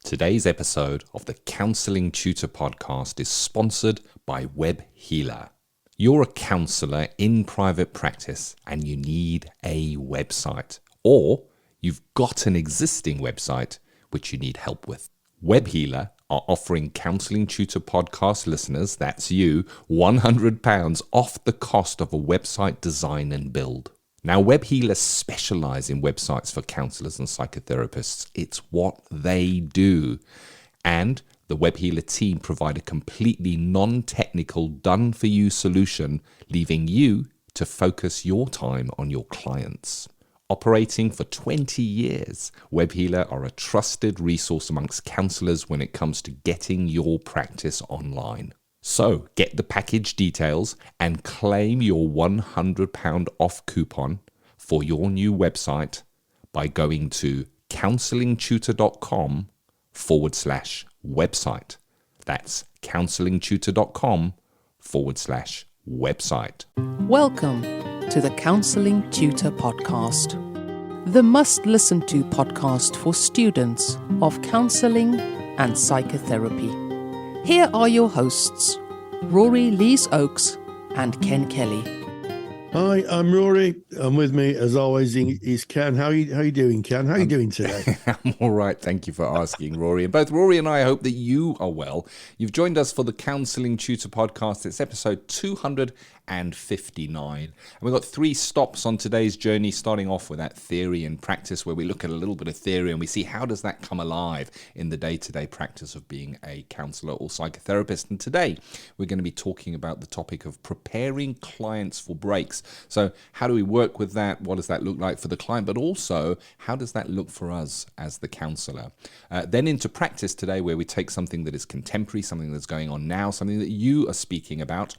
Today's episode of the Counselling Tutor Podcast is sponsored by Web Healer. You're a counsellor in private practice and you need a website, or you've got an existing website which you need help with. Web Healer are offering Counselling Tutor Podcast listeners, that's you, £100 off the cost of a website design and build. Now, Web Healers specialise in websites for counsellors and psychotherapists. It's what they do. And the Web Healer team provide a completely non-technical, done-for-you solution, leaving you to focus your time on your clients. Operating for 20 years, Web Healer are a trusted resource amongst counsellors when it comes to getting your practice online. So get the package details and claim your £100 off coupon for your new website by going to counsellingtutor.com/website. That's counsellingtutor.com/website. Welcome to the Counselling Tutor Podcast, the must-listen-to podcast for students of counselling and psychotherapy. Here are your hosts, Rory Lees-Oakes and Ken Kelly. Hi, I'm Rory, and with me, as always, is Ken. How you doing, Ken? How are you doing today? I'm all right, thank you for asking, Rory. And both Rory and I hope that you are well. You've joined us for the Counselling Tutor Podcast. It's episode 259. And we've got 3 stops on today's journey, starting off with that theory and practice, where we look at a little bit of theory and we see how does that come alive in the day-to-day practice of being a counsellor or psychotherapist. And today, we're going to be talking about the topic of preparing clients for breaks. So how do we work with that? What does that look like for the client? But also, how does that look for us as the counsellor? Then into practice today, where we take something that is contemporary, something that's going on now, something that you are speaking about.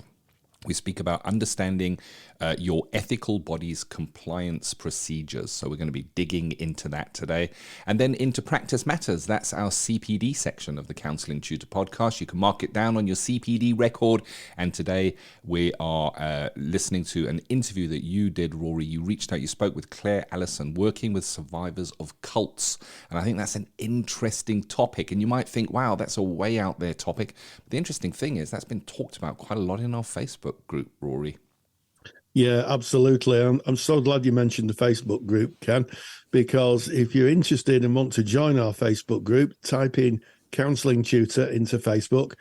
We speak about understanding your ethical body's compliance procedures. So we're going to be digging into that today. And then into Practice Matters. That's our CPD section of the Counselling Tutor Podcast. You can mark it down on your CPD record. And today we are listening to an interview that you did, Rory. You reached out, you spoke with Claire Alison, working with survivors of cults. And I think that's an interesting topic. And you might think, wow, that's a way out there topic. But the interesting thing is that's been talked about quite a lot in our Facebook group, Rory. Yeah, absolutely. I'm so glad you mentioned the Facebook group, Ken, because if you're interested and want to join our Facebook group, type in Counselling Tutor into Facebook.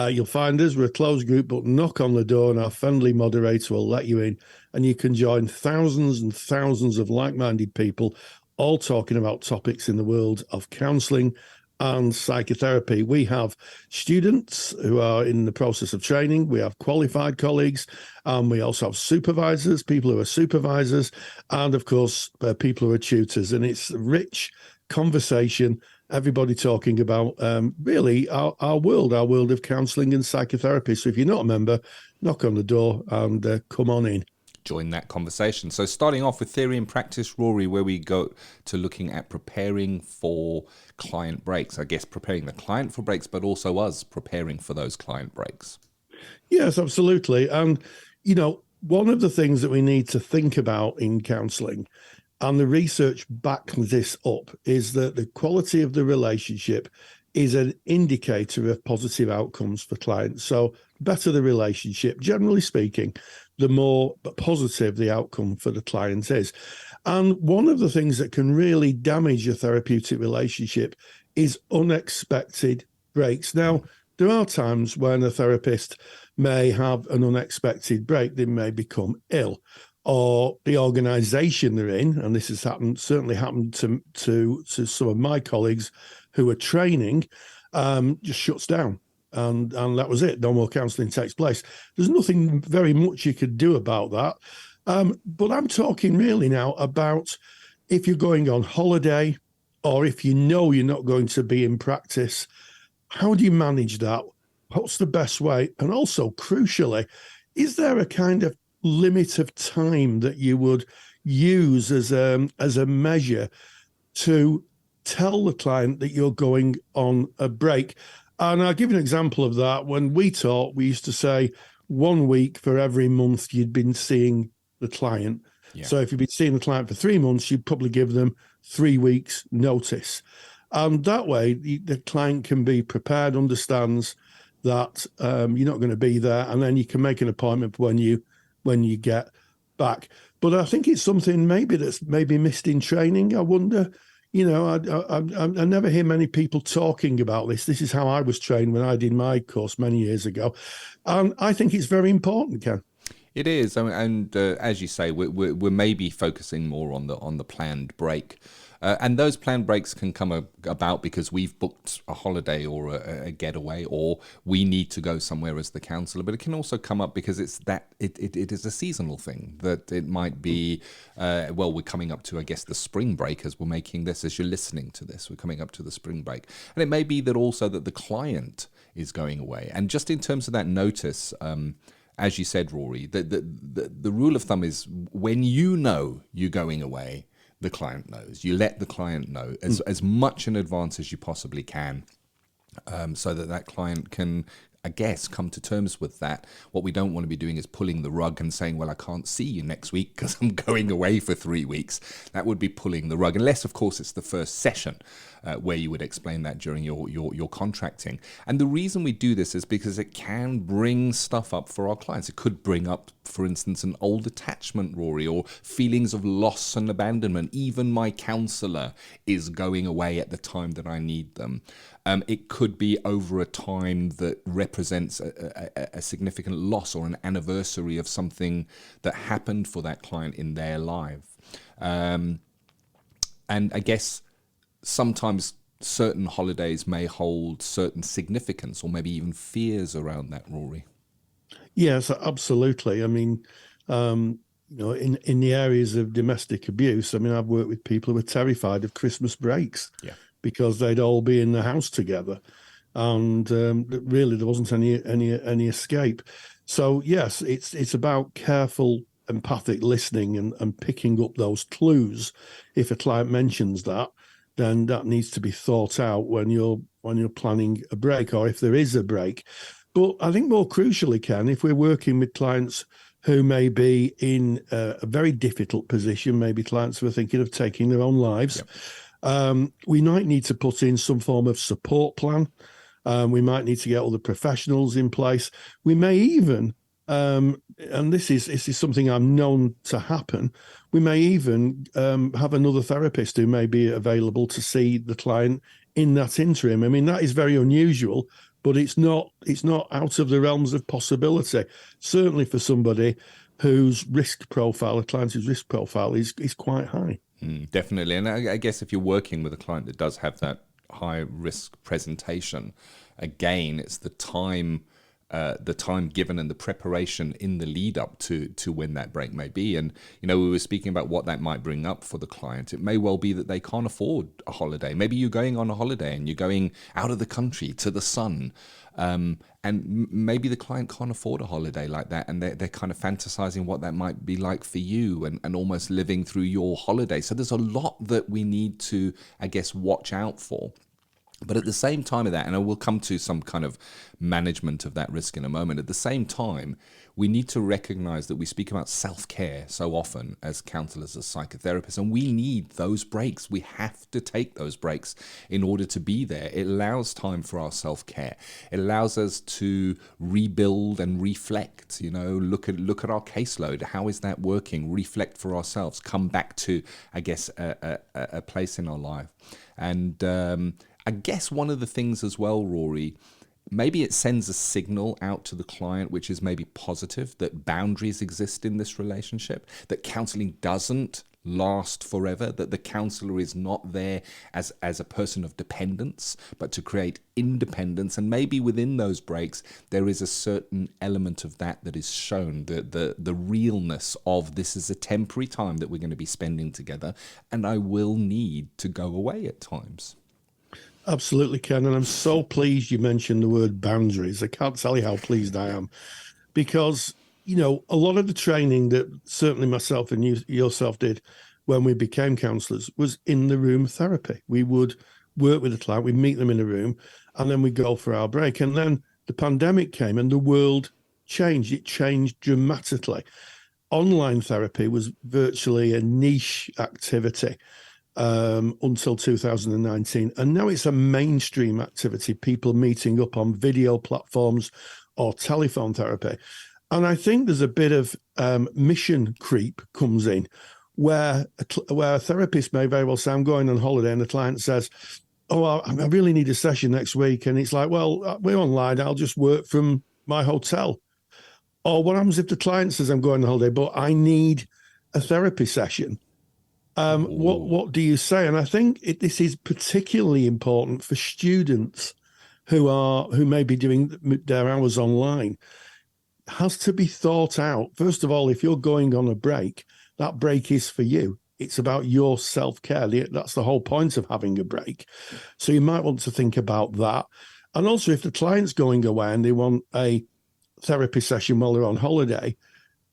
You'll find us. We're a closed group, but knock on the door and our friendly moderator will let you in, and you can join thousands and thousands of like-minded people, all talking about topics in the world of counselling and psychotherapy. We have students who are in the process of training. We have qualified colleagues, and we also have supervisors, people who are supervisors, and of course, people who are tutors. And it's a rich conversation, everybody talking about really our world of counselling and psychotherapy. So if you're not a member, knock on the door and come on in. Join that conversation. So starting off with theory and practice, Rory, where we go to looking at preparing for client breaks. I guess preparing the client for breaks, but also us preparing for those client breaks. Yes, absolutely. And, one of the things that we need to think about in counselling, and the research backs this up, is that the quality of the relationship is an indicator of positive outcomes for clients. So better the relationship, generally speaking, the more positive the outcome for the client is. And one of the things that can really damage a therapeutic relationship is unexpected breaks. Now, there are times when a therapist may have an unexpected break. They may become ill, or the organisation they're in, and this has certainly happened to some of my colleagues who are training, just shuts down. And that was it. No more counselling takes place. There's nothing very much you could do about that. But I'm talking really now about if you're going on holiday, or if you know you're not going to be in practice, how do you manage that? What's the best way? And also, crucially, is there a kind of limit of time that you would use as a measure to tell the client that you're going on a break? And I'll give you an example of that. When we taught, we used to say 1 week for every month you'd been seeing the client. Yeah. So if you'd been seeing the client for 3 months, you'd probably give them 3 weeks notice. And that way, the client can be prepared, understands that you're not going to be there, and then you can make an appointment when you get back. But I think it's something that's maybe missed in training. I wonder, I never hear many people talking about this. This is how I was trained when I did my course many years ago. And I think it's very important, Ken. It is, and as you say, we're maybe focusing more on the planned break, and those planned breaks can come about because we've booked a holiday or a getaway, or we need to go somewhere as the counsellor. But it can also come up because it is a seasonal thing. That it might be, we're coming up to, I guess, the spring break as we're making this, as you're listening to this, we're coming up to the spring break, and it may be that also that the client is going away, and just in terms of that notice. As you said, Rory, the rule of thumb is when you know you're going away, the client knows. You let the client know as much in advance as you possibly can, so that client can, I guess, come to terms with that. What we don't want to be doing is pulling the rug and saying, well, I can't see you next week because I'm going away for 3 weeks. That would be pulling the rug, unless, of course, it's the first session where you would explain that during your contracting. And the reason we do this is because it can bring stuff up for our clients. It could bring up, for instance, an old attachment, Rory, or feelings of loss and abandonment. Even my counsellor is going away at the time that I need them. It could be over a time that represents a significant loss or an anniversary of something that happened for that client in their life. And I guess sometimes certain holidays may hold certain significance or maybe even fears around that, Rory. Yes, absolutely. I mean, in the areas of domestic abuse, I mean, I've worked with people who are terrified of Christmas breaks. Yeah. Because they'd all be in the house together, and really there wasn't any escape. So yes, it's about careful, empathic listening and picking up those clues. If a client mentions that, then that needs to be thought out when you're planning a break, or if there is a break. But I think more crucially, Ken, if we're working with clients who may be in a very difficult position, maybe clients who are thinking of taking their own lives. Yep. We might need to put in some form of support plan. We might need to get all the professionals in place. We may even, and this is something I'm known to happen, we may even have another therapist who may be available to see the client in that interim. I mean, that is very unusual, but it's not out of the realms of possibility. Certainly for somebody whose risk profile, a client whose risk profile is quite high. Definitely. And I guess if you're working with a client that does have that high risk presentation, again, it's the time given and the preparation in the lead up to when that break may be. And, we were speaking about what that might bring up for the client. It may well be that they can't afford a holiday. Maybe you're going on a holiday and you're going out of the country to the sun. And maybe the client can't afford a holiday like that, and they're kind of fantasizing what that might be like for you and almost living through your holiday. So there's a lot that we need to, I guess, watch out for. But at the same time of that, and I will come to some kind of management of that risk in a moment, at the same time, we need to recognize that we speak about self-care so often as counselors, as psychotherapists, and we need those breaks. We have to take those breaks in order to be there. It allows time for our self-care. It allows us to rebuild and reflect, look at our caseload. How is that working? Reflect for ourselves. Come back to, I guess, a place in our life. And I guess one of the things as well, Rory, maybe it sends a signal out to the client, which is maybe positive, that boundaries exist in this relationship, that counseling doesn't last forever, that the counselor is not there as a person of dependence, but to create independence. And maybe within those breaks, there is a certain element of that is shown, the realness of this is a temporary time that we're going to be spending together, and I will need to go away at times. Absolutely, Ken. And I'm so pleased you mentioned the word boundaries. I can't tell you how pleased I am, because, a lot of the training that certainly myself and yourself did when we became counsellors was in the room therapy. We would work with the client, we'd meet them in a room, and then we'd go for our break. And then the pandemic came and the world changed. It changed dramatically. Online therapy was virtually a niche activity. until 2019. And now it's a mainstream activity, people meeting up on video platforms or telephone therapy. And I think there's a bit of mission creep comes in, where a therapist may very well say, I'm going on holiday, and the client says, oh, I really need a session next week. And it's like, well, we're online, I'll just work from my hotel. Or what happens if the client says, I'm going on holiday, but I need a therapy session? What do you say? And I think this is particularly important for students who may be doing their hours online. It has to be thought out. First of all, if you're going on a break, that break is for you. It's about your self-care. That's the whole point of having a break. So you might want to think about that. And also, if the client's going away and they want a therapy session while they're on holiday,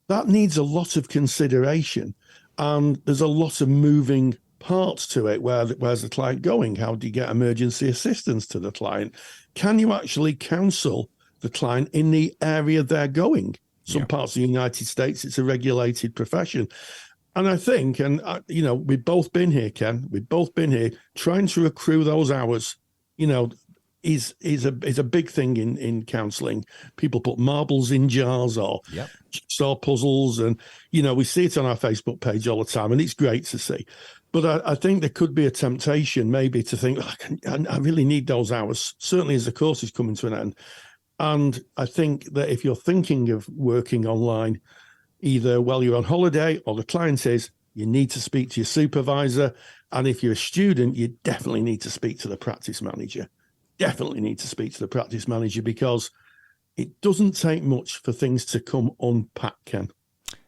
that needs a lot of consideration. And there's a lot of moving parts to it. Where's the client going? How do you get emergency assistance to the client? Can you actually counsel the client in the area they're going? Some parts of the United States, it's a regulated profession. And I think, we've both been here, Ken, we've both been here, trying to accrue those hours, is a big thing in counselling. People put marbles in jars or jigsaw puzzles, and we see it on our Facebook page all the time, and it's great to see. But I think there could be a temptation maybe to think, I really need those hours, certainly as the course is coming to an end. And I think that if you're thinking of working online, either while you're on holiday or the client is, you need to speak to your supervisor. And if you're a student, you definitely need to speak to the practice manager. Definitely need to speak to the practice manager, because it doesn't take much for things to come unpacked, Ken.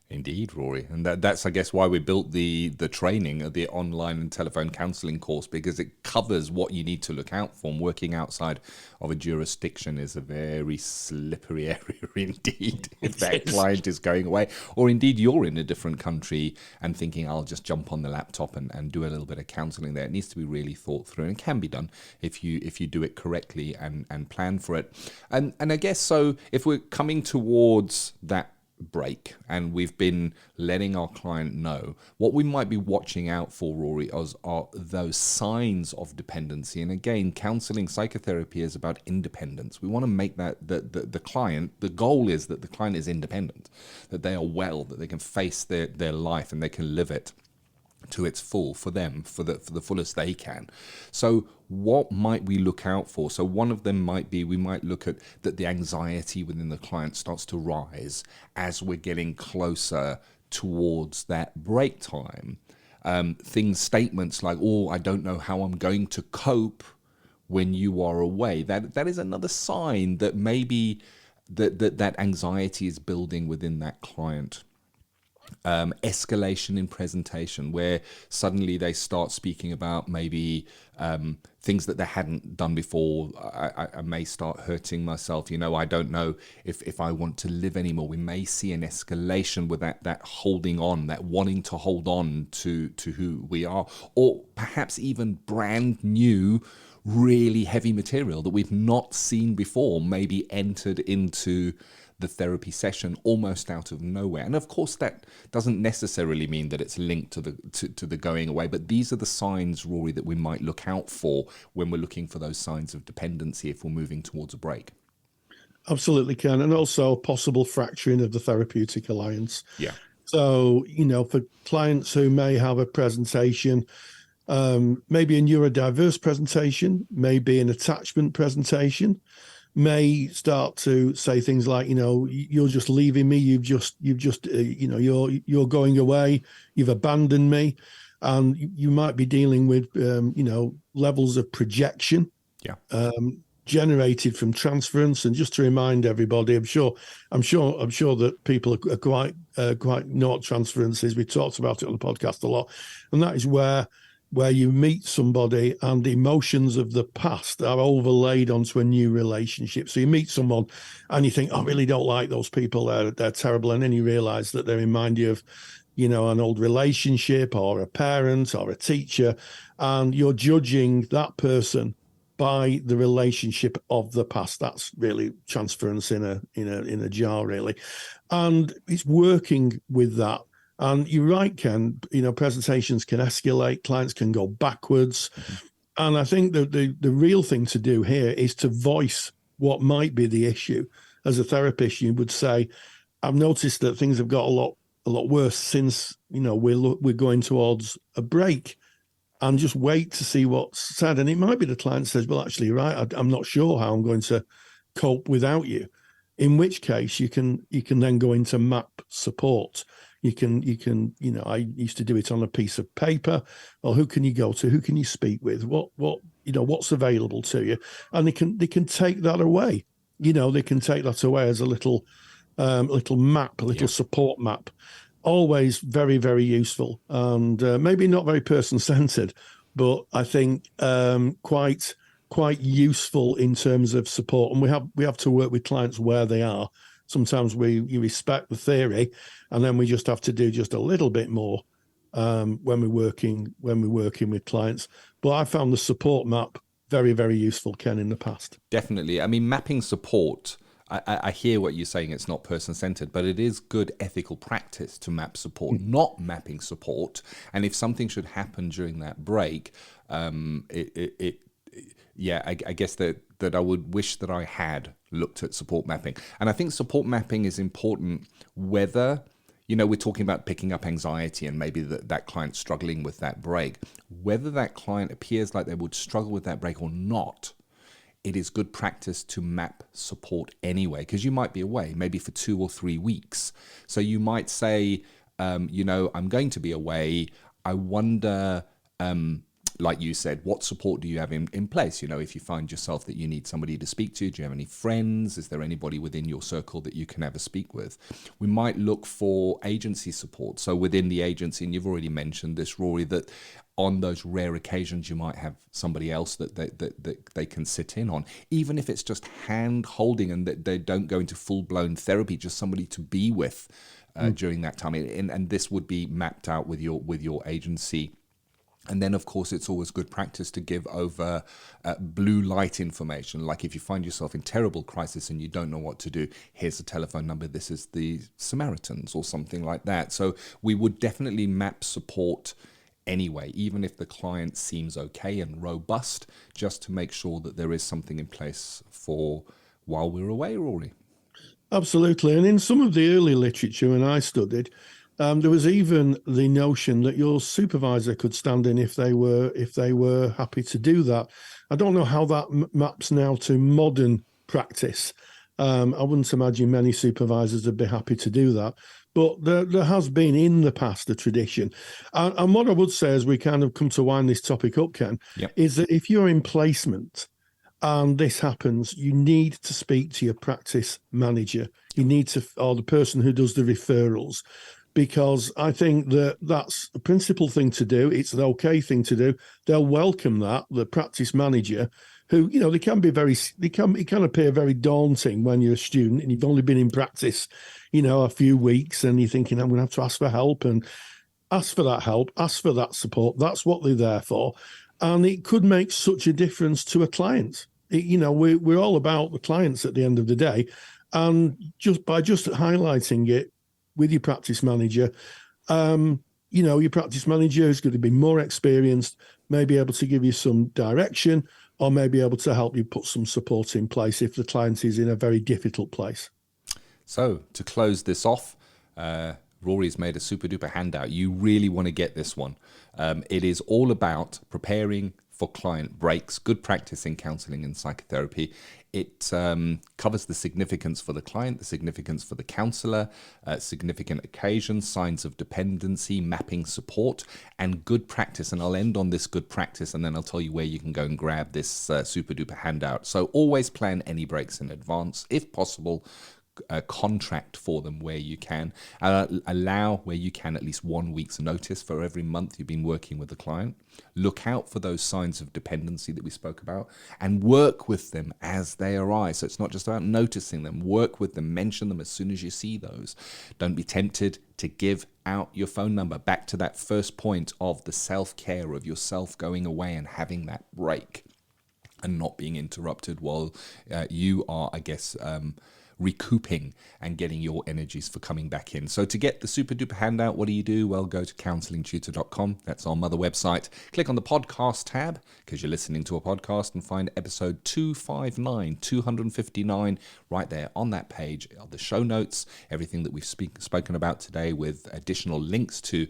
Indeed, Rory. And that's, I guess, why we built the training, the online and telephone counselling course, because it covers what you need to look out for. And working outside of a jurisdiction is a very slippery area indeed. If that client is going away, or indeed you're in a different country and thinking, I'll just jump on the laptop and do a little bit of counselling there. It needs to be really thought through, and it can be done if you do it correctly and plan for it. And I guess so, if we're coming towards that break and we've been letting our client know, what we might be watching out for, Rory, are those signs of dependency. And again, counseling, psychotherapy is about independence. We want to make that the client, the goal is that the client is independent, that they are well, that they can face their life and they can live it to its full for them, for the fullest they can. So what might we look out for? So one of them might be, we might look at that the anxiety within the client starts to rise as we're getting closer towards that break time. Statements like, oh, I don't know how I'm going to cope when you are away. That is another sign that maybe that anxiety is building within that client. Escalation in presentation, where suddenly they start speaking about maybe things that they hadn't done before. I may start hurting myself. I don't know if I want to live anymore. We may see an escalation with that holding on, that wanting to hold on to who we are, or perhaps even brand new, really heavy material that we've not seen before, maybe entered into the therapy session almost out of nowhere. And of course, that doesn't necessarily mean that it's linked to the going away, but these are the signs, Rory, that we might look out for when we're looking for those signs of dependency if we're moving towards a break. Absolutely, Ken. And also possible fracturing of the therapeutic alliance. Yeah. So, for clients who may have a presentation, maybe a neurodiverse presentation, maybe an attachment presentation, may start to say things like, you're just leaving me. You're going away. You've abandoned me. And you might be dealing with, levels of projection, generated from transference. And just to remind everybody, I'm sure that people are quite know what transference is. We talked about it on the podcast a lot. And that is where you meet somebody and the emotions of the past are overlaid onto a new relationship. So you meet someone and you think, I really don't like those people. They're terrible. And then you realize that they remind you of, an old relationship or a parent or a teacher. And you're judging that person by the relationship of the past. That's really transference in a jar, really. And it's working with that And you're right, Ken, presentations can escalate, clients can go backwards. And I think that the real thing to do here is to voice what might be the issue. As a therapist, you would say, I've noticed that things have got a lot worse since, we're going towards a break, and just wait to see what's said. And it might be the client says, well, actually, right, I'm not sure how I'm going to cope without you. In which case you can then go into map support. You can, I used to do it on a piece of paper. Or who can you go to? Who can you speak with? What's available to you? And they can take that away. They can take that away as a little map, a little support map. Always very, very useful, and maybe not very person-centered, but I think quite useful in terms of support. And we have to work with clients where they are. Sometimes you respect the theory, and then we just have to do just a little bit more when we're working with clients. But I found the support map very, very useful, Ken, in the past. Definitely. I mean, mapping support, I hear what you're saying, it's not person-centered, but it is good ethical practice to map support, not mapping support. And if something should happen during that break, I guess that I would wish that I had looked at support mapping. And I think support mapping is important whether, we're talking about picking up anxiety and maybe that client's struggling with that break, whether that client appears like they would struggle with that break or not. It is good practice to map support anyway, because you might be away maybe for 2 or 3 weeks. So you might say, I'm going to be away. I wonder, like you said, what support do you have in place? If you find yourself that you need somebody to speak to, do you have any friends? Is there anybody within your circle that you can ever speak with? We might look for agency support. So within the agency, and you've already mentioned this, Rory, that on those rare occasions, you might have somebody else that they can sit in on, even if it's just hand holding and that they don't go into full blown therapy, just somebody to be with during that time. And this would be mapped out with your agency. And then, of course, it's always good practice to give over blue light information. Like if you find yourself in terrible crisis and you don't know what to do, here's a telephone number. This is the Samaritans or something like that. So we would definitely map support anyway, even if the client seems okay and robust, just to make sure that there is something in place for while we're away, Rory. Absolutely. And in some of the early literature when I studied, there was even the notion that your supervisor could stand in if they were happy to do that. I don't know how that maps now to modern practice. I wouldn't imagine many supervisors would be happy to do that. But there has been in the past a tradition. And what I would say as we kind of come to wind this topic up, Ken, is that if you're in placement and this happens, you need to speak to your practice manager. You need to, or the person who does the referrals, because I think that that's a principal thing to do. It's an okay thing to do. They'll welcome that, the practice manager, who, it can appear very daunting when you're a student and you've only been in practice, a few weeks, and you're thinking, I'm going to have to ask for help, and ask for that help, ask for that support. That's what they're there for. And it could make such a difference to a client. We're all about the clients at the end of the day. And just highlighting it with your practice manager, your practice manager is going to be more experienced, may be able to give you some direction, or may be able to help you put some support in place if the client is in a very difficult place. So to close this off, Rory's made a super duper handout. You really want to get this one. It is all about preparing for client breaks, good practice in counselling and psychotherapy. It covers the significance for the client, the significance for the counsellor, significant occasions, signs of dependency, mapping support, and good practice. And I'll end on this good practice, and then I'll tell you where you can go and grab this super duper handout. So always plan any breaks in advance, if possible. Contract for them where you can. Allow where you can at least 1 week's notice for every month you've been working with the client. Look out for those signs of dependency that we spoke about, and work with them as they arise. So it's not just about noticing them. Work with them. Mention them as soon as you see those. Don't be tempted to give out your phone number. Back to that first point of the self-care, of yourself going away and having that break and not being interrupted while you are, recouping and getting your energies for coming back in. So to get the super duper handout, what do? Well, go to counsellingtutor.com. That's our mother website. Click on the podcast tab because you're listening to a podcast and find episode 259 right there on that page. The show notes, everything that we've spoken about today with additional links to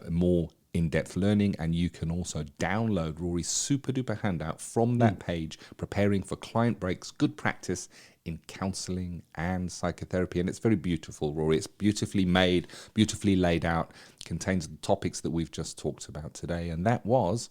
more in-depth learning, and you can also download Rory's super duper handout from that page, preparing for client breaks, good practice in counselling and psychotherapy. And it's very beautiful, Rory. It's beautifully made, beautifully laid out, contains the topics that we've just talked about today, and that was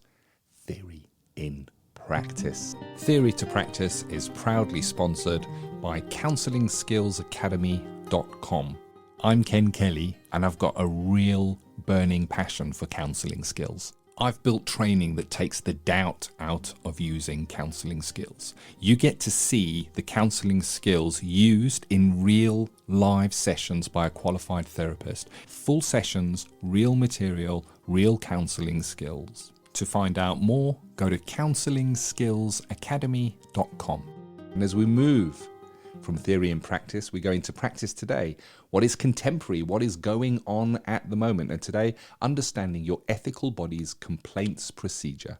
theory in practice. Theory to Practice is proudly sponsored by CounsellingSkillsAcademy.com. I'm Ken Kelly, and I've got a real burning passion for counselling skills. I've built training that takes the doubt out of using counselling skills. You get to see the counselling skills used in real live sessions by a qualified therapist. Full sessions, real material, real counselling skills. To find out more, go to CounsellingSkillsAcademy.com. And as we move from theory and practice, we go into practice today. What is contemporary? What is going on at the moment? And today, understanding your ethical body's complaints procedure.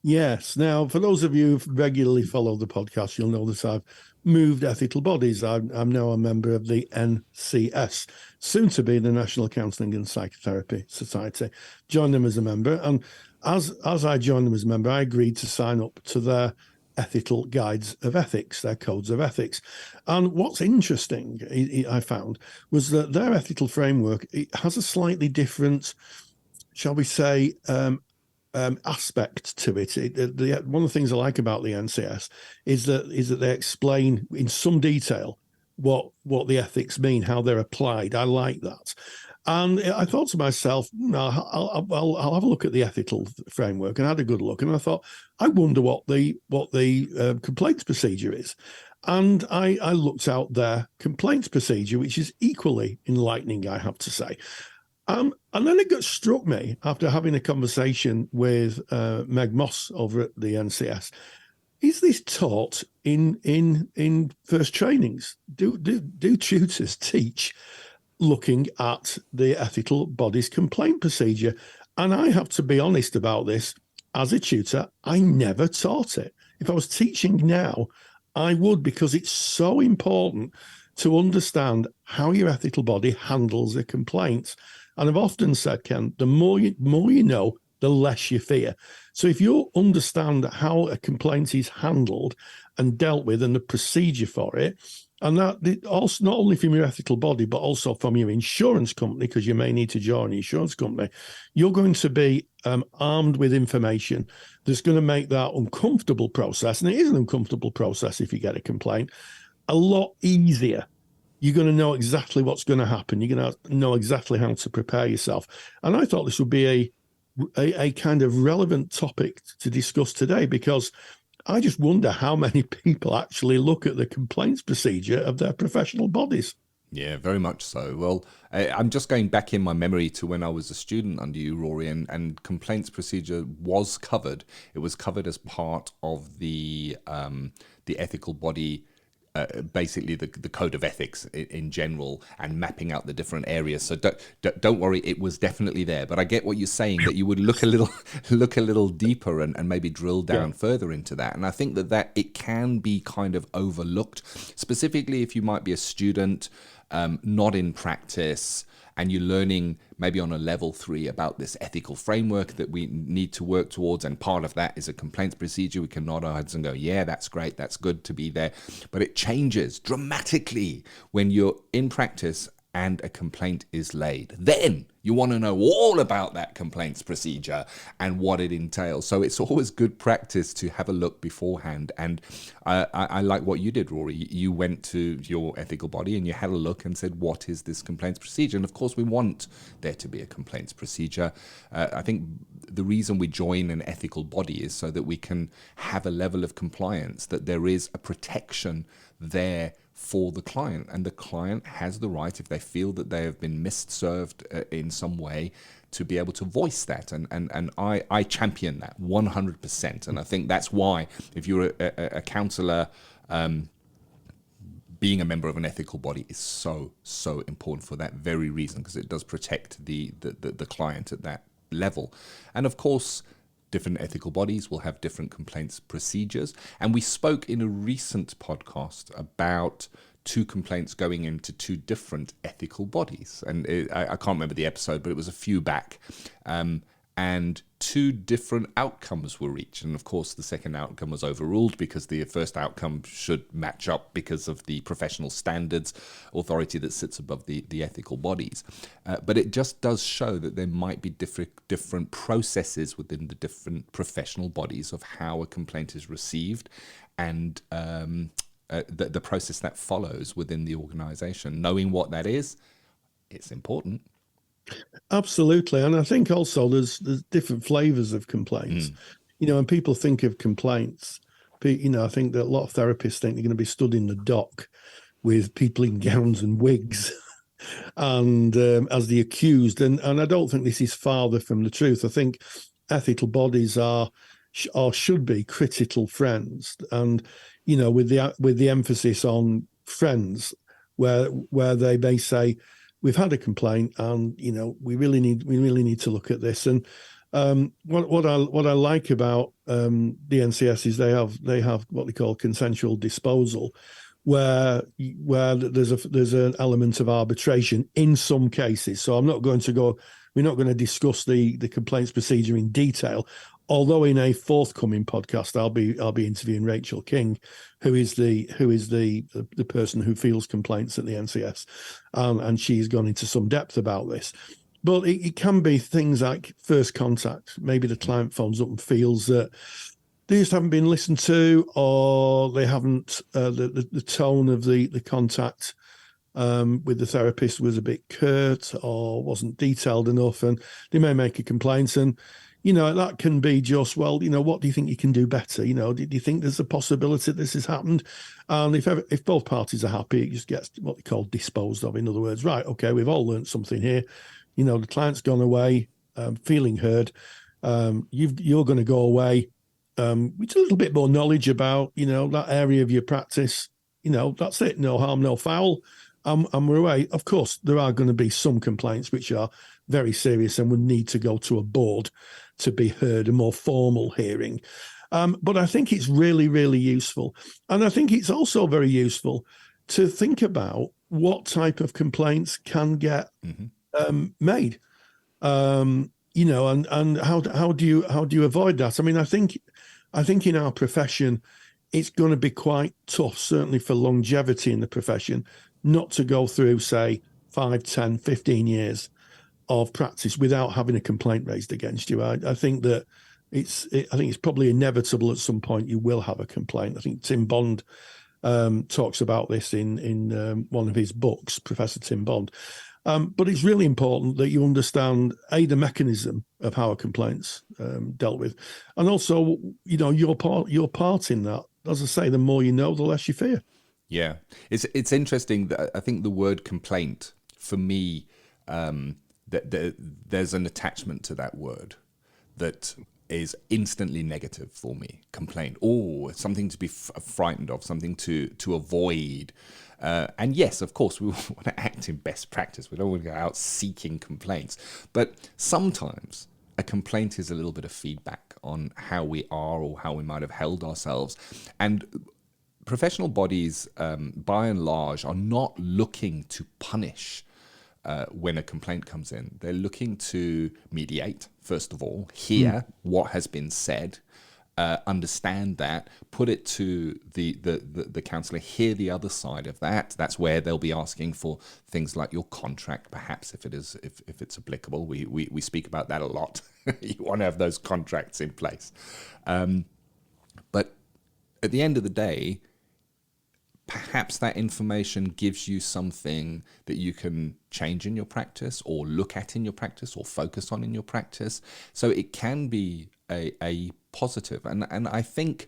Yes. Now, for those of you who regularly follow the podcast, you'll know that I've moved ethical bodies. I'm now a member of the NCS, soon to be the National Counselling and Psychotherapy Society. Joined them as a member. And as I joined them as a member, I agreed to sign up to their ethical guides of ethics, their codes of ethics. And what's interesting, I found, was that their ethical framework, it has a slightly different, shall we say, aspect to it. One of the things I like about the NCS is that they explain in some detail what the ethics mean, how they're applied. I like that. And I thought to myself, no, I'll have a look at the ethical framework, and I had a good look. And I thought, I wonder what the complaints procedure is. And I looked out their complaints procedure, which is equally enlightening, I have to say. And then it struck me after having a conversation with Meg Moss over at the NCS. Is this taught in first trainings? Do tutors teach looking at the ethical body's complaint procedure? And I have to be honest about this. As a tutor, I never taught it. If I was teaching now, I would, because it's so important to understand how your ethical body handles a complaint. And I've often said, Ken, the more you know, the less you fear. So if you understand how a complaint is handled and dealt with and the procedure for it, and that also not only from your ethical body, but also from your insurance company, because you may need to join an insurance company, you're going to be armed with information that's going to make that uncomfortable process, and it is an uncomfortable process if you get a complaint, a lot easier. You're going to know exactly what's going to happen. You're going to know exactly how to prepare yourself. And I thought this would be a kind of relevant topic to discuss today, because I just wonder how many people actually look at the complaints procedure of their professional bodies. Yeah, very much so. Well, I'm just going back in my memory to when I was a student under you, Rory, and complaints procedure was covered. It was covered as part of the ethical body, basically the code of ethics in general, and mapping out the different areas. So don't worry, it was definitely there. But I get what you're saying, that you would look a little deeper and maybe drill down further into that. And I think that it can be kind of overlooked, specifically if you might be a student, not in practice, and you're learning maybe on a level 3 about this ethical framework that we need to work towards. And part of that is a complaints procedure. We can nod our heads and go, yeah, that's great. That's good to be there. But it changes dramatically when you're in practice and a complaint is laid. Then you want to know all about that complaints procedure and what it entails. So it's always good practice to have a look beforehand. And I like what you did, Rory. You went to your ethical body and you had a look and said, what is this complaints procedure? And of course, we want there to be a complaints procedure. I think the reason we join an ethical body is so that we can have a level of compliance, that there is a protection there for the client, and the client has the right, if they feel that they have been misserved in some way, to be able to voice that, and I champion that 100%. And I think that's why, if you're a counsellor being a member of an ethical body is so important for that very reason, because it does protect the client at that level. And of course, different ethical bodies will have different complaints procedures. And we spoke in a recent podcast about 2 complaints going into 2 different ethical bodies. And I can't remember the episode, but it was a few back. And 2 different outcomes were reached. And of course, the second outcome was overruled because the first outcome should match up because of the professional standards authority that sits above the ethical bodies. But it just does show that there might be different processes within the different professional bodies of how a complaint is received, and the process that follows within the organization. Knowing what that is, it's important. Absolutely. And I think also there's different flavors of complaints. When people think of complaints, I think that a lot of therapists think they're going to be stood in the dock with people in gowns and wigs and as the accused. And I don't think this is farther from the truth. I think ethical bodies are or should be critical friends. And, with the emphasis on friends, where they may say, we've had a complaint, and we really need to look at this. And what I like about the NCS is they have what they call consensual disposal, where there's an element of arbitration in some cases. So we're not going to discuss the complaints procedure in detail. Although in a forthcoming podcast, I'll be interviewing Rachel King, who is the person who fields complaints at the NCS, and she's gone into some depth about this. But it can be things like first contact. Maybe the client phones up and feels that they just haven't been listened to, or they haven't the tone of the contact with the therapist was a bit curt or wasn't detailed enough, and they may make a complaint. And that can be just, well, what do you think you can do better? Do you think there's a possibility this has happened? And if both parties are happy, it just gets what they call disposed of. In other words, right, okay, we've all learned something here. The client's gone away, feeling heard. You're going to go away with a little bit more knowledge about, that area of your practice. That's it. No harm, no foul. And we're away. Of course, there are going to be some complaints which are very serious and would need to go to a board to be heard, a more formal hearing. But I think it's really, really useful. And I think it's also very useful to think about what type of complaints can get made. And how do you avoid that? I mean, I think in our profession, it's going to be quite tough, certainly for longevity in the profession, not to go through, say, 5, 10, 15 years of practice without having a complaint raised against you. I think that it's probably inevitable at some point you will have a complaint. I think Tim Bond talks about this in one of his books, Professor Tim Bond. But it's really important that you understand, the mechanism of how a complaint's dealt with, and also, your part in that. As I say, the more you know, the less you fear. Yeah, it's interesting that I think the word complaint, for me, there's an attachment to that word that is instantly negative for me. Complaint, something to be frightened of, something to avoid. And yes, of course, we want to act in best practice. We don't want to go out seeking complaints. But sometimes a complaint is a little bit of feedback on how we are or how we might have held ourselves. And professional bodies, by and large, are not looking to punish when a complaint comes in. They're looking to mediate, first of all, hear what has been said, understand that, put it to the counsellor, hear the other side of that. That's where they'll be asking for things like your contract, perhaps, if it's applicable. We speak about that a lot. You want to have those contracts in place. But at the end of the day, perhaps that information gives you something that you can change in your practice, or look at in your practice, or focus on in your practice. So it can be a positive. And I think,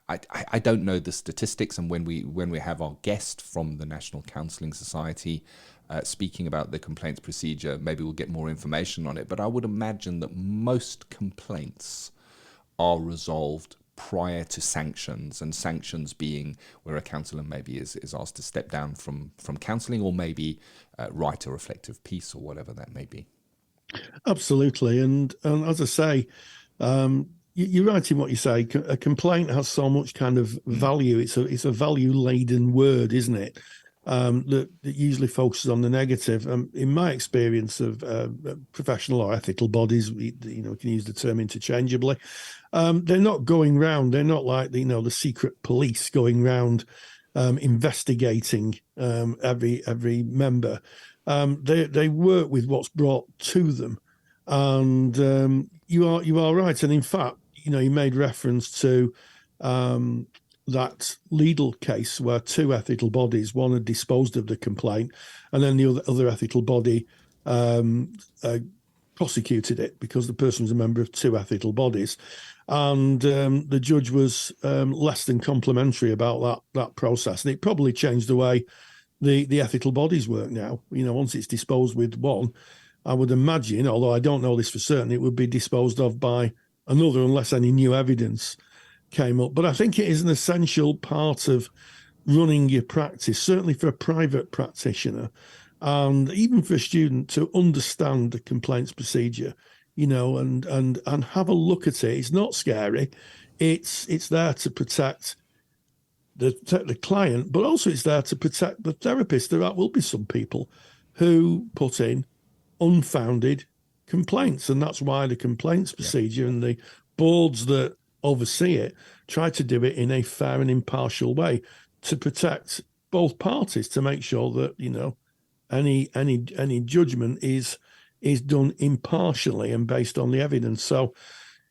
I don't know the statistics, and when we have our guest from the National Counselling Society speaking about the complaints procedure, maybe we'll get more information on it. But I would imagine that most complaints are resolved prior to sanctions, and sanctions being where a counsellor maybe is asked to step down from counselling, or maybe write a reflective piece or whatever that may be. Absolutely. And as I say, you're right in what you say. A complaint has so much kind of value. It's a value-laden word, isn't it? That usually focuses on the negative. In my experience of professional or ethical bodies, we can use the term interchangeably. They're not going round. They're not like the secret police going round investigating every member. They work with what's brought to them, and you are right. And in fact, you made reference to that Lidl case where two ethical bodies, one had disposed of the complaint, and then the other ethical body prosecuted it because the person was a member of two ethical bodies. And the judge was less than complimentary about that process. And it probably changed the way the ethical bodies work now. Once it's disposed with one, I would imagine, although I don't know this for certain, it would be disposed of by another unless any new evidence came up. But I think it is an essential part of running your practice, certainly for a private practitioner, and even for a student, to understand the complaints procedure, and have a look at it. It's not scary. It's there to protect the client, but also it's there to protect the therapist. There will be some people who put in unfounded complaints, and that's why the complaints procedure and the boards that oversee it try to do it in a fair and impartial way to protect both parties, to make sure that any judgment is done impartially and based on the evidence. So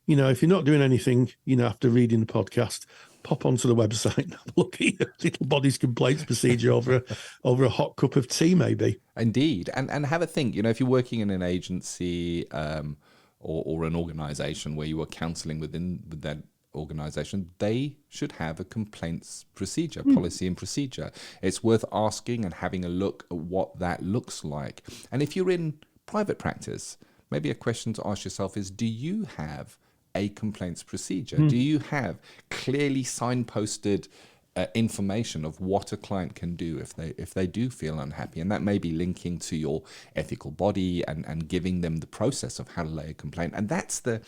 if you're not doing anything after reading the podcast, pop onto the website and have a look at your little body's complaints procedure over a hot cup of tea, maybe. Indeed, and have a think. If you're working in an agency or an organisation where you are counselling with that organisation, they should have a complaints procedure, policy and procedure. It's worth asking and having a look at what that looks like. And if you're in private practice, maybe a question to ask yourself is, do you have a complaints procedure? Do you have clearly signposted information of what a client can do if they do feel unhappy? And that may be linking to your ethical body and giving them the process of how to lay a complaint. And that's the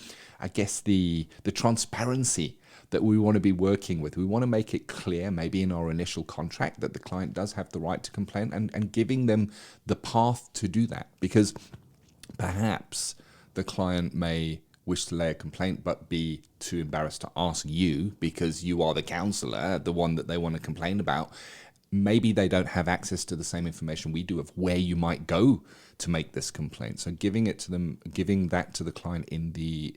transparency that we want to be working with. We want to make it clear, maybe in our initial contract, that the client does have the right to complain, and giving them the path to do that. Because perhaps the client may wish to lay a complaint but be too embarrassed to ask you because you are the counsellor, the one that they want to complain about. Maybe they don't have access to the same information we do of where you might go to make this complaint. So giving it to them, giving that to the client in the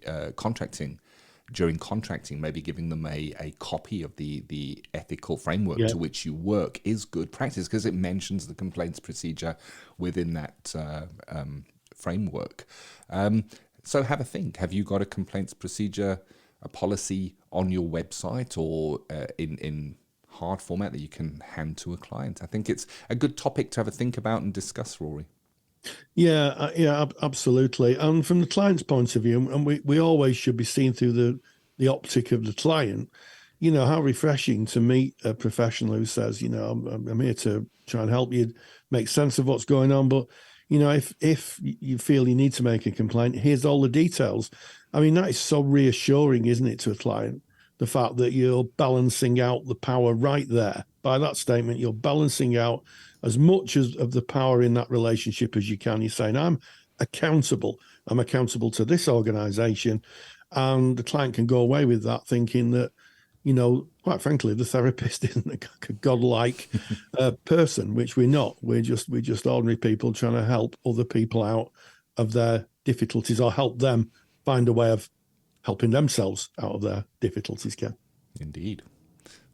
during contracting, maybe giving them a copy of the ethical framework to which you work is good practice, because it mentions the complaints procedure within that framework. So have a think. Have you got a complaints procedure, a policy on your website or in hard format that you can hand to a client? I think it's a good topic to have a think about and discuss, Rory. Yeah, absolutely. And from the client's point of view, and we always should be seen through the optic of the client. How refreshing to meet a professional who says, I'm here to try and help you make sense of what's going on, but if you feel you need to make a complaint, here's all the details. I mean, that is so reassuring, isn't it, to a client? The fact that you're balancing out the power right there. By that statement, you're balancing out as much of the power in that relationship as you can. You're saying, I'm accountable. I'm accountable to this organisation. And the client can go away with that thinking that, quite frankly, the therapist isn't a godlike person, which we're not. We're just ordinary people trying to help other people out of their difficulties, or help them find a way of helping themselves out of their difficulties, Ken. Indeed.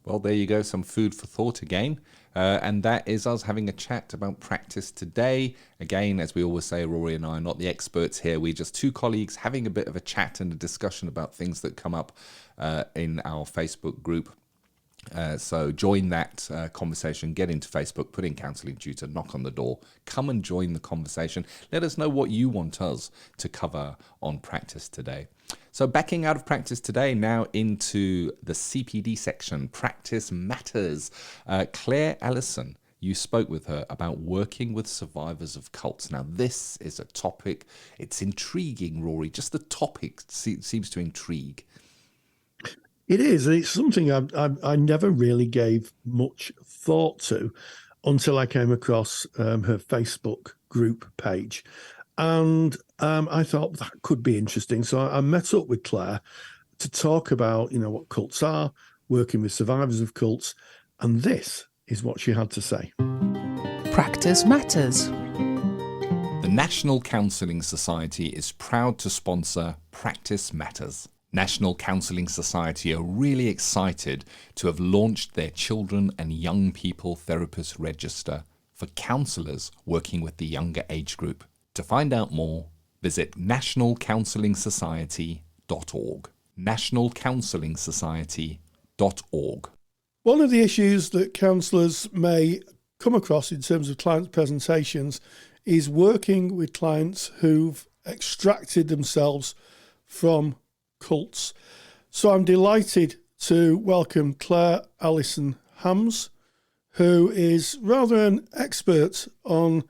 Well, there you go. Some food for thought again. And that is us having a chat about practice today. Again, as we always say, Rory and I are not the experts here. We're just two colleagues having a bit of a chat and a discussion about things that come up in our Facebook group. So join that conversation, get into Facebook, put in Counselling Tutor, knock on the door, come and join the conversation. Let us know what you want us to cover on practice today. So backing out of practice today, now into the CPD section, Practice Matters. Claire Alison, you spoke with her about working with survivors of cults. Now, this is a topic, it's intriguing, Rory. Just the topic seems to intrigue. It is. It's something I never really gave much thought to until I came across her Facebook group page. And I thought that could be interesting. So I met up with Claire to talk about, what cults are, working with survivors of cults. And this is what she had to say. Practice Matters. The National Counselling Society is proud to sponsor Practice Matters. National Counselling Society are really excited to have launched their Children and Young People Therapist Register for counsellors working with the younger age group. To find out more, visit nationalcounselingsociety.org. nationalcounselingsociety.org. One of the issues that counsellors may come across in terms of client presentations is working with clients who've extracted themselves from cults. So I'm delighted to welcome Claire Alison Hams, who is rather an expert on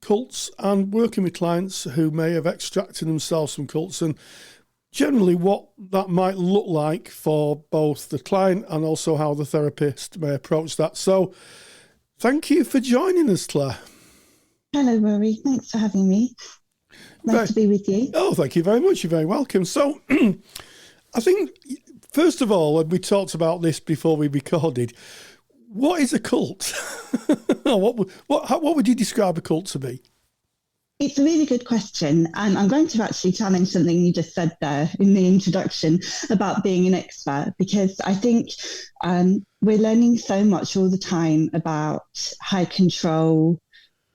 cults and working with clients who may have extracted themselves from cults, and generally what that might look like for both the client and also how the therapist may approach that. So thank you for joining us, Claire. Hello, Rory. Thanks for having me. Nice to be with you. Oh, thank you very much. You're very welcome. So I think, first of all, and we talked about this before we recorded, what is a cult? What would you describe a cult to be? It's a really good question. And I'm going to actually challenge something you just said there in the introduction about being an expert, because I think we're learning so much all the time about high control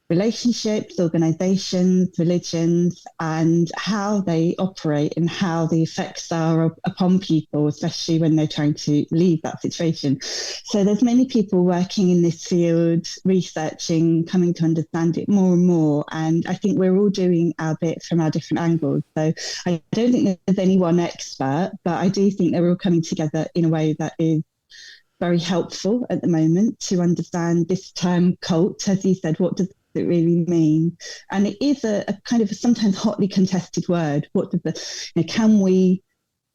relationships, organizations, religions, and how they operate and how the effects are upon people, especially when they're trying to leave that situation. So there's many people working in this field, researching, coming to understand it more and more. And I think we're all doing our bit from our different angles. So I don't think there's any one expert, but I do think they're all coming together in a way that is very helpful at the moment to understand this term cult. As you said, what does it really mean? And it is a kind of a sometimes hotly contested word. What does can we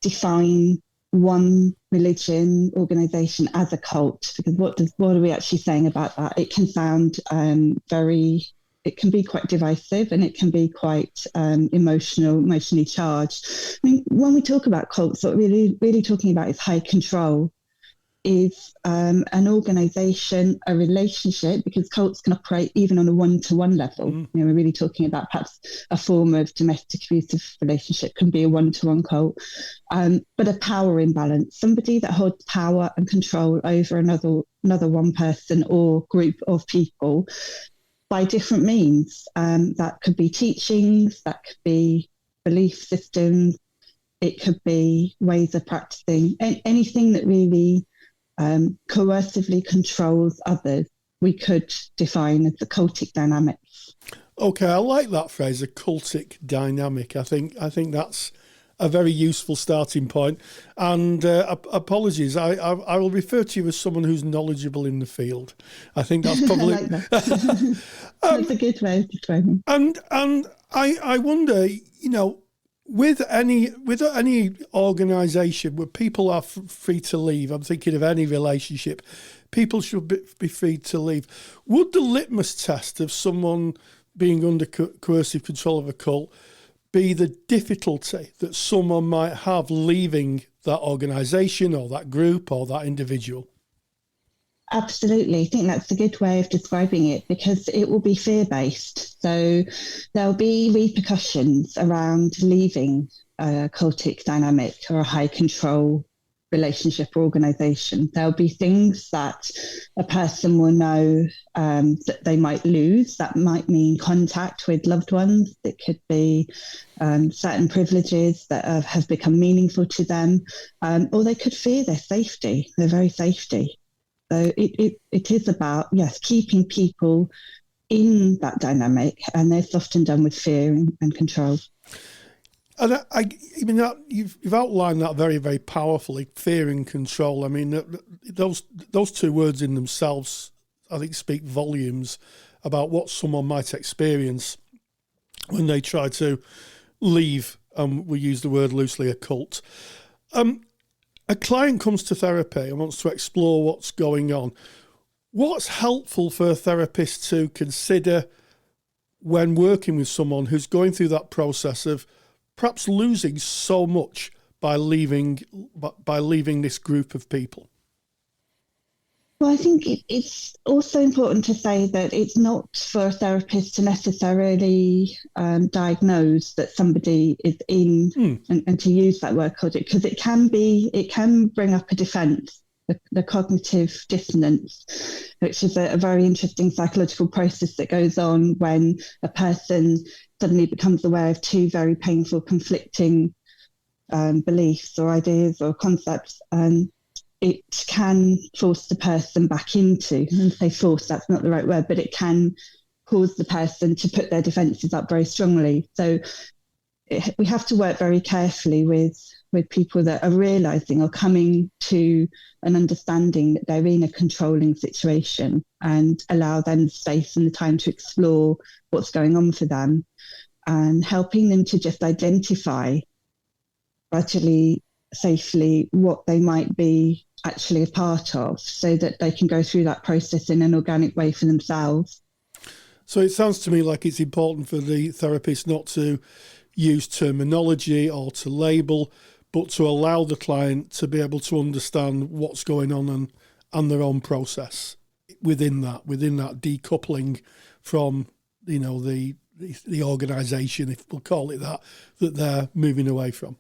define one religion organization as a cult? Because what are we actually saying about that? It can sound it can be quite divisive, and it can be quite emotionally charged. I mean, when we talk about cults, what we're really talking about is high control. Is an organization, a relationship, because cults can operate even on a one-to-one level. We're really talking about perhaps a form of domestic abusive relationship can be a one-to-one cult, but a power imbalance, somebody that holds power and control over another one person or group of people by different means. That could be teachings, that could be belief systems, it could be ways of practicing, anything that really coercively controls others, we could define as the cultic dynamic. Okay, I like that phrase, a cultic dynamic. I think that's a very useful starting point. And apologies, I will refer to you as someone who's knowledgeable in the field. I think that's probably I like that. That's a good way of describing. And I wonder, with any organisation where people are free to leave, I'm thinking of any relationship, people should be free to leave. Would the litmus test of someone being under coercive control of a cult be the difficulty that someone might have leaving that organisation or that group or that individual? Absolutely. I think that's a good way of describing it, because it will be fear-based. So there'll be repercussions around leaving a cultic dynamic or a high control relationship or organisation. There'll be things that a person will know that they might lose. That might mean contact with loved ones. It could be certain privileges that have become meaningful to them, or they could fear their safety, their very safety. So it is about, yes, keeping people in that dynamic, and it's often done with fear and control. And I mean, that you've outlined that very, very powerfully. Fear and control. I mean, those two words in themselves, I think, speak volumes about what someone might experience when they try to leave. We use the word loosely, a cult. A client comes to therapy and wants to explore what's going on. What's helpful for a therapist to consider when working with someone who's going through that process of perhaps losing so much by leaving this group of people? Well, I think it's also important to say that it's not for a therapist to necessarily diagnose that somebody is in, and to use that word because it can bring up a defence, the cognitive dissonance, which is a very interesting psychological process that goes on when a person suddenly becomes aware of two very painful, conflicting beliefs or ideas or concepts. It can force the person back into, and say force, that's not the right word, but it can cause the person to put their defences up very strongly. So we have to work very carefully with people that are realising or coming to an understanding that they're in a controlling situation, and allow them the space and the time to explore what's going on for them, and helping them to just identify gradually, safely, what they might be actually a part of, so that they can go through that process in an organic way for themselves. So it sounds to me like it's important for the therapist not to use terminology or to label, but to allow the client to be able to understand what's going on and their own process within that decoupling from, the organisation, if we'll call it that they're moving away from.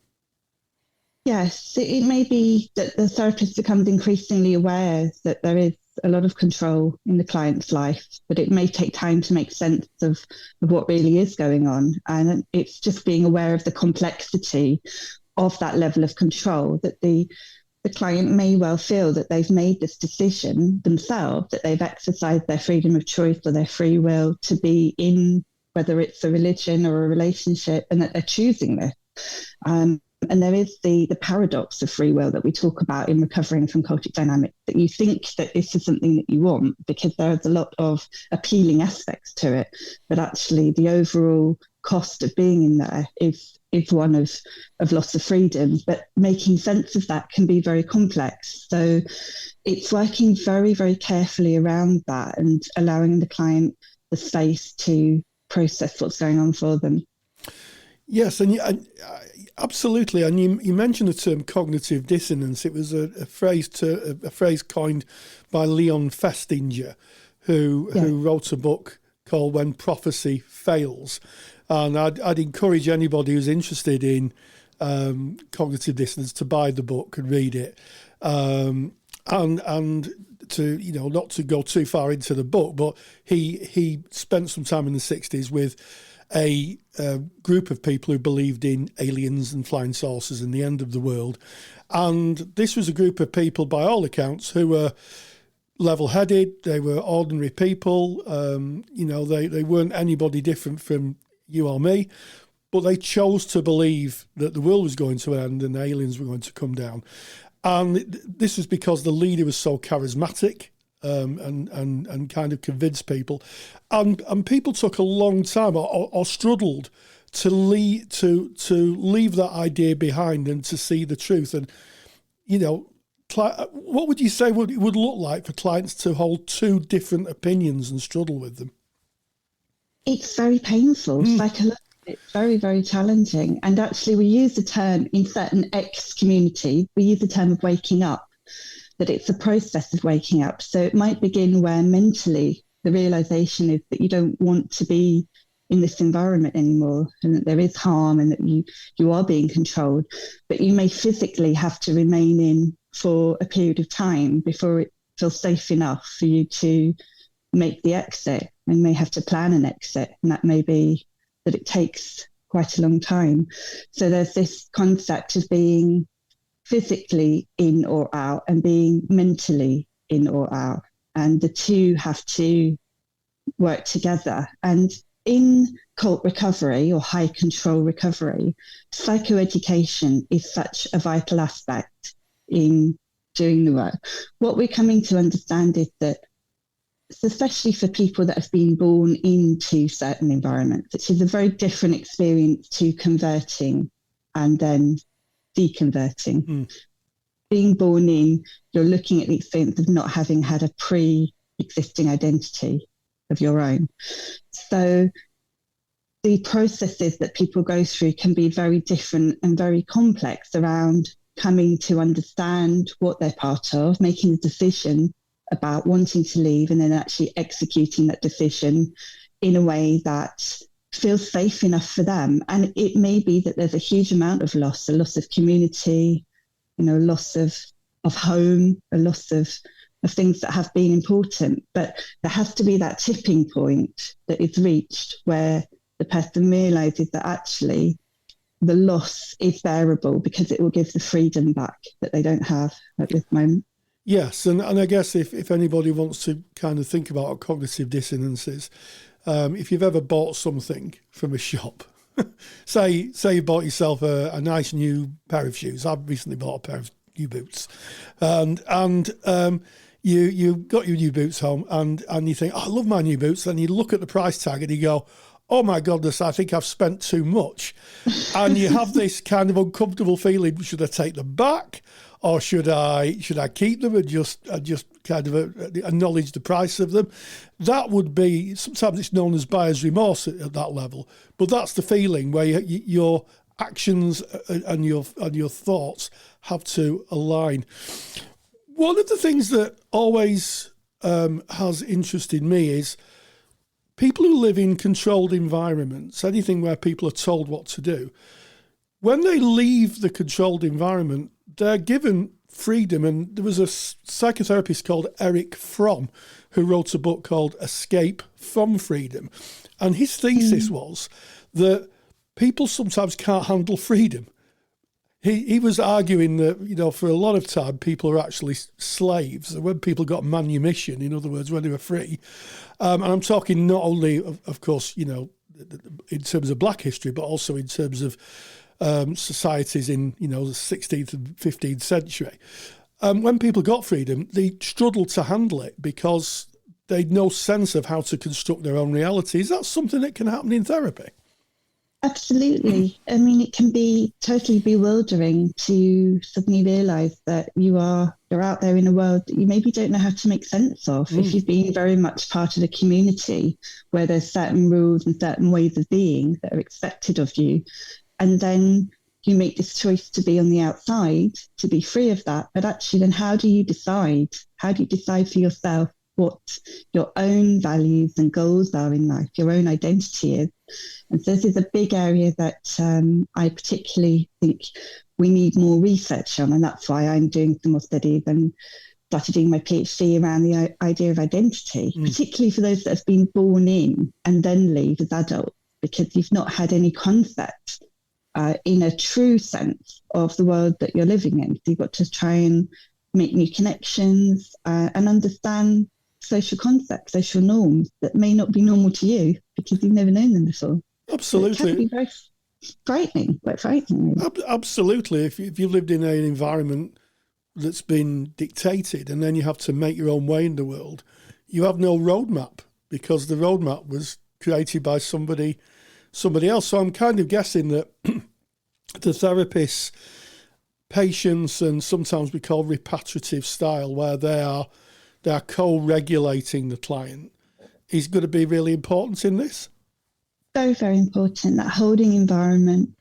Yes, it may be that the therapist becomes increasingly aware that there is a lot of control in the client's life, but it may take time to make sense of what really is going on. And it's just being aware of the complexity of that level of control, that the client may well feel that they've made this decision themselves, that they've exercised their freedom of choice or their free will to be in, whether it's a religion or a relationship, and that they're choosing this. And there is the paradox of free will that we talk about in recovering from cultic dynamics, that you think that this is something that you want because there's a lot of appealing aspects to it, but actually the overall cost of being in there is one of loss of freedom. But making sense of that can be very complex. So it's working very, very carefully around that and allowing the client the space to process what's going on for them. Yes, and absolutely. And you mentioned the term cognitive dissonance. It was a phrase coined by Leon Festinger, who wrote a book called When Prophecy Fails. And I'd encourage anybody who's interested in cognitive dissonance to buy the book and read it, and to not to go too far into the book, but he spent some time in the 60s with a group of people who believed in aliens and flying saucers and the end of the world. And this was a group of people, by all accounts, who were level-headed. They were ordinary people. They weren't anybody different from you or me, but they chose to believe that the world was going to end and aliens were going to come down. And this was because the leader was so charismatic, and kind of convince people, and people took a long time or struggled to leave that idea behind and to see the truth. And what would you say it would look like for clients to hold two different opinions and struggle with them? It's very painful. Psychologically, it's very, very challenging. And actually, we use the term in certain communities, we use the term of waking up, that it's a process of waking up. So it might begin where mentally the realization is that you don't want to be in this environment anymore, and that there is harm and that you are being controlled, but you may physically have to remain in for a period of time before it feels safe enough for you to make the exit, and may have to plan an exit, and that may be that it takes quite a long time. So there's this concept of being physically in or out and being mentally in or out, and the two have to work together. And in cult recovery or high control recovery, psychoeducation is such a vital aspect in doing the work. What we're coming to understand is that, especially for people that have been born into certain environments, which is a very different experience to converting and then deconverting. Being born in, you're looking at the experience of not having had a pre-existing identity of your own. So the processes that people go through can be very different and very complex around coming to understand what they're part of, making a decision about wanting to leave, and then actually executing that decision in a way that feels safe enough for them. And it may be that there's a huge amount of loss, a loss of community, a loss of home, a loss of things that have been important. But there has to be that tipping point that is reached where the person realizes that actually the loss is bearable because it will give the freedom back that they don't have at this moment. Yes, and I guess if anybody wants to kind of think about cognitive dissonances, if you've ever bought something from a shop, say you bought yourself a nice new pair of shoes. I've recently bought a pair of new boots, and you got your new boots home, and you think, oh, I love my new boots. Then you look at the price tag and you go, oh my goodness, I think I've spent too much. And you have this kind of uncomfortable feeling, should I take them back? Or should I keep them and just kind of acknowledge the price of them? That would be, sometimes it's known as buyer's remorse at that level. But that's the feeling where your actions and your thoughts have to align. One of the things that always has interested me is people who live in controlled environments, anything where people are told what to do, when they leave the controlled environment, they're given freedom. And there was a psychotherapist called Eric Fromm who wrote a book called Escape from Freedom. And his thesis was that people sometimes can't handle freedom. He was arguing that, for a lot of time, people are actually slaves. And when people got manumission, in other words, when they were free, and I'm talking not only, of course, in terms of Black history, but also in terms of societies in, the 16th and 15th century. When people got freedom, they struggled to handle it because they'd no sense of how to construct their own reality. Is that something that can happen in therapy? Absolutely. I mean, it can be totally bewildering to suddenly realise that you're out there in a world that you maybe don't know how to make sense of. If you've been very much part of a community where there's certain rules and certain ways of being that are expected of you, and then you make this choice to be on the outside, to be free of that. But actually, then how do you decide? How do you decide for yourself what your own values and goals are in life, your own identity is? And so this is a big area that I particularly think we need more research on. And that's why I'm doing some more studies and started doing my PhD around the idea of identity, particularly for those that have been born in and then leave as adults, because you've not had any concept in a true sense of the world that you're living in. So you've got to try and make new connections and understand social concepts, social norms that may not be normal to you because you've never known them before. Absolutely. So it can be very frightening, quite frightening. Really. Absolutely. If you've lived in an environment that's been dictated and then you have to make your own way in the world, you have no roadmap because the roadmap was created by somebody else. So I'm kind of guessing that the therapist's patience, and sometimes we call repatriative style, where they are co-regulating the client, is going to be really important in this. Very, very important, that holding environment,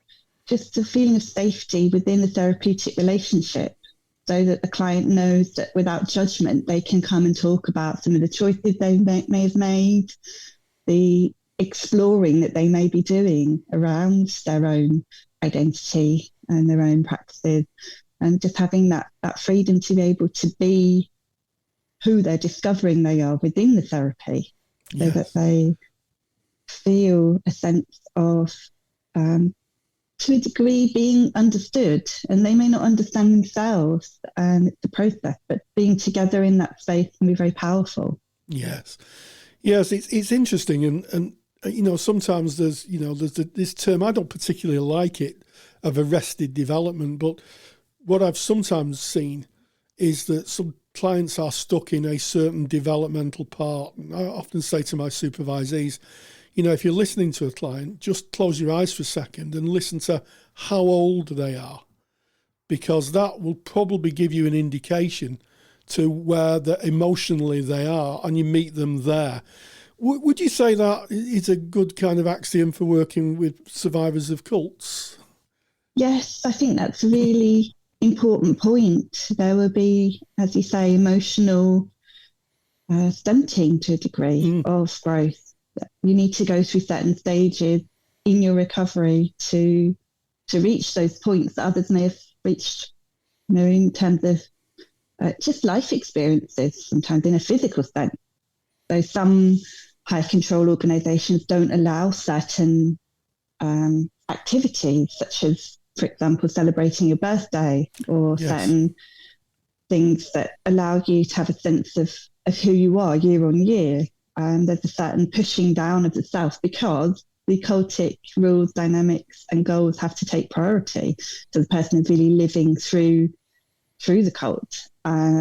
just a feeling of safety within the therapeutic relationship, so that the client knows that without judgment, they can come and talk about some of the choices they may have made, the exploring that they may be doing around their own identity and their own practices, and just having that freedom to be able to be who they're discovering they are within the therapy, so that they feel a sense of, to a degree, being understood. And they may not understand themselves, and it's a process, but being together in that space can be very powerful. Yes, it's interesting, and sometimes there's this term, I don't particularly like it, of arrested development, but what I've sometimes seen is that some clients are stuck in a certain developmental part. And I often say to my supervisees, if you're listening to a client, just close your eyes for a second and listen to how old they are, because that will probably give you an indication to where emotionally they are, and you meet them there. Would you say that is a good kind of axiom for working with survivors of cults? Yes, I think that's a really important point. There will be, as you say, emotional stunting to a degree of growth. You need to go through certain stages in your recovery to reach those points that others may have reached, in terms of just life experiences, sometimes in a physical sense. So some high control organisations don't allow certain activities, such as, for example, celebrating your birthday, or certain things that allow you to have a sense of who you are year on year. There's a certain pushing down of the self, because the cultic rules, dynamics and goals have to take priority. So the person is really living through the cult,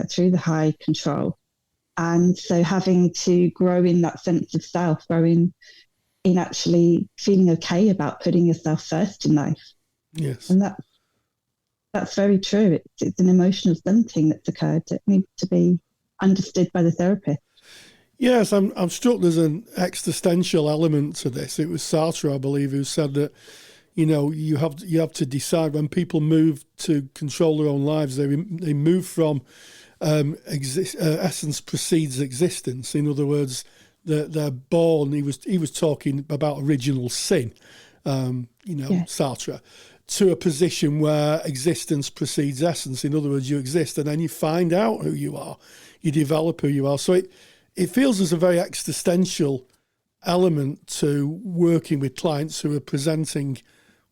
through the high control. And so having to grow in that sense of self, grow in actually feeling okay about putting yourself first in life. Yes. And that's very true. It's an emotional stunting that's occurred that needs to be understood by the therapist. Yes, I'm struck there's an existential element to this. It was Sartre, I believe, who said that, you have to decide when people move to control their own lives, they move from essence precedes existence. In other words, they're born. He was talking about original sin, Sartre, to a position where existence precedes essence. In other words, you exist and then you find out who you are, you develop who you are. So it feels there's a very existential element to working with clients who are presenting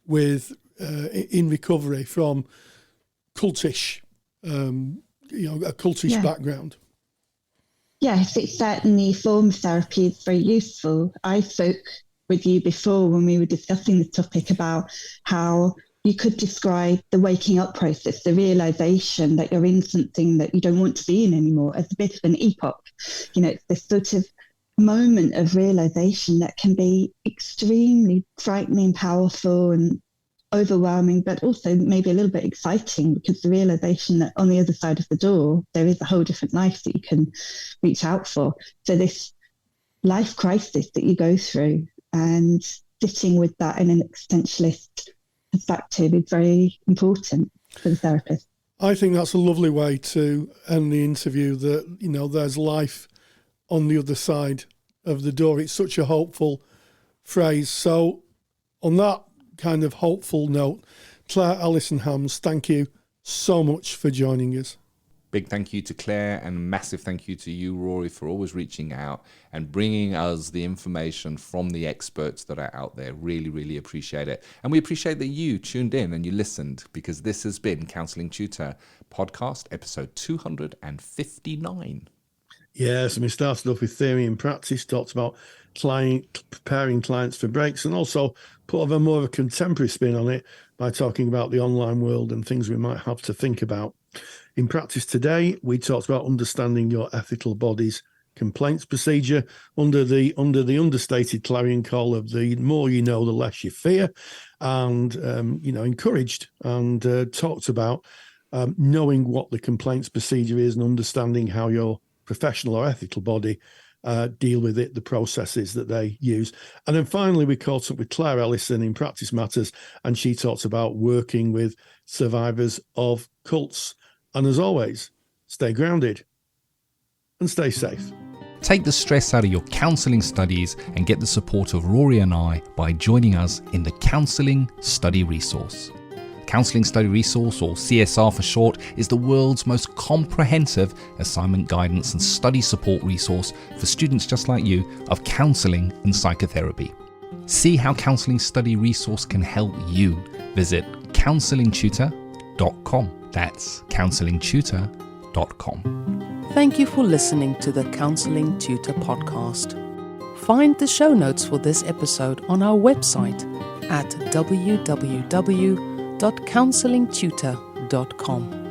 with in recovery from cultish, a cultish background. Yes, it's certainly form of therapy is very useful. I spoke with you before when we were discussing this topic about how you could describe the waking up process, the realization that you're in something that you don't want to be in anymore, as a bit of an epoch. It's this sort of moment of realization that can be extremely frightening, powerful and overwhelming, but also maybe a little bit exciting, because the realization that on the other side of the door, there is a whole different life that you can reach out for. So this life crisis that you go through, and sitting with that in an existentialist perspective, is very important for the therapist. I think that's a lovely way to end the interview, that, there's life on the other side of the door. It's such a hopeful phrase. So on that kind of hopeful note, Claire Alison Hams, thank you so much for joining us. Big thank you to Claire, and massive thank you to you, Rory, for always reaching out and bringing us the information from the experts that are out there. Really, really appreciate it. And we appreciate that you tuned in and you listened, because this has been Counselling Tutor Podcast, episode 259. Yes, and we started off with theory and practice, talked about preparing clients for breaks, and also put a more of a contemporary spin on it by talking about the online world and things we might have to think about. In practice today, we talked about understanding your ethical body's complaints procedure under the understated clarion call of the more you know, the less you fear, and encouraged and talked about knowing what the complaints procedure is and understanding how your professional or ethical body deal with it, the processes that they use. And then finally, we caught up with Claire Alison in Practice Matters, and she talks about working with survivors of cults. And as always, stay grounded and stay safe. Take the stress out of your counselling studies and get the support of Rory and I by joining us in the Counselling Study Resource. Counselling Study Resource, or CSR for short, is the world's most comprehensive assignment guidance and study support resource for students just like you of counselling and psychotherapy. See how Counselling Study Resource can help you. Visit counsellingtutor.com. That's counsellingtutor.com. Thank you for listening to the Counselling Tutor Podcast. Find the show notes for this episode on our website at www.counsellingtutor.com.